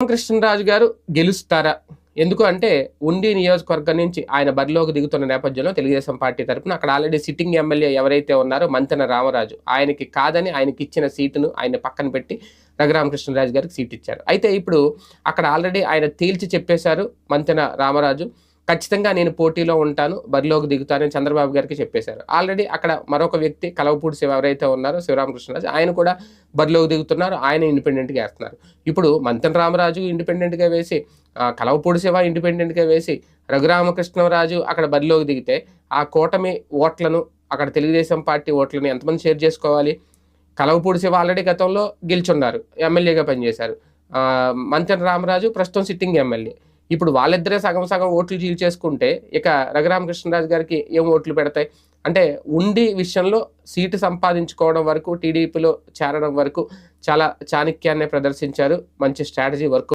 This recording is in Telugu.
రఘురామకృష్ణరాజు గారు గెలుస్తారా? ఎందుకు అంటే ఉండి నియోజకవర్గం నుంచి ఆయన బరిలోకి దిగుతున్న నేపథ్యంలో తెలుగుదేశం పార్టీ తరపున అక్కడ ఆల్రెడీ సిట్టింగ్ ఎమ్మెల్యే ఎవరైతే ఉన్నారో మంతెన రామరాజు, ఆయనకి కాదని ఆయనకి ఇచ్చిన సీటును ఆయన పక్కన పెట్టి రఘురామకృష్ణరాజు గారికి సీట్ ఇచ్చారు. అయితే ఇప్పుడు అక్కడ ఆల్రెడీ ఆయన తేల్చి చెప్పేశారు మంతెన రామరాజు, ఖచ్చితంగా నేను పోటీలో ఉంటాను, బరిలోకి దిగుతానని చంద్రబాబు గారికి చెప్పేశారు. ఆల్రెడీ అక్కడ మరొక వ్యక్తి కలవపూడి శివ ఎవరైతే ఉన్నారో శివరామకృష్ణరాజు, ఆయన కూడా బరిలోకి దిగుతున్నారు, ఆయన ఇండిపెండెంట్గా వేస్తున్నారు. ఇప్పుడు మంతెన రామరాజు ఇండిపెండెంట్గా వేసి, కలవపూడి శివ ఇండిపెండెంట్గా వేసి, రఘురామకృష్ణరాజు అక్కడ బరిలోకి దిగితే ఆ కూటమి ఓట్లను, అక్కడ తెలుగుదేశం పార్టీ ఓట్లను ఎంతమంది షేర్ చేసుకోవాలి? కలవపూడి శివ ఆల్రెడీ గతంలో గెలుచున్నారు, ఎమ్మెల్యేగా పనిచేశారు. మంతెన రామరాజు ప్రస్తుతం సిట్టింగ్ ఎమ్మెల్యే. ఇప్పుడు వాళ్ళిద్దరే సగం సగం ఓట్లు చీల్చేసుకుంటే ఇక రఘురామకృష్ణరాజు గారికి ఏం ఓట్లు పెడతాయి? అంటే ఉండి విషయంలో సీటు సంపాదించుకోవడం వరకు, టీడీపీలో చేరడం వరకు చాలా చాణక్యాన్ని ప్రదర్శించారు. మంచి స్ట్రాటజీ వర్క్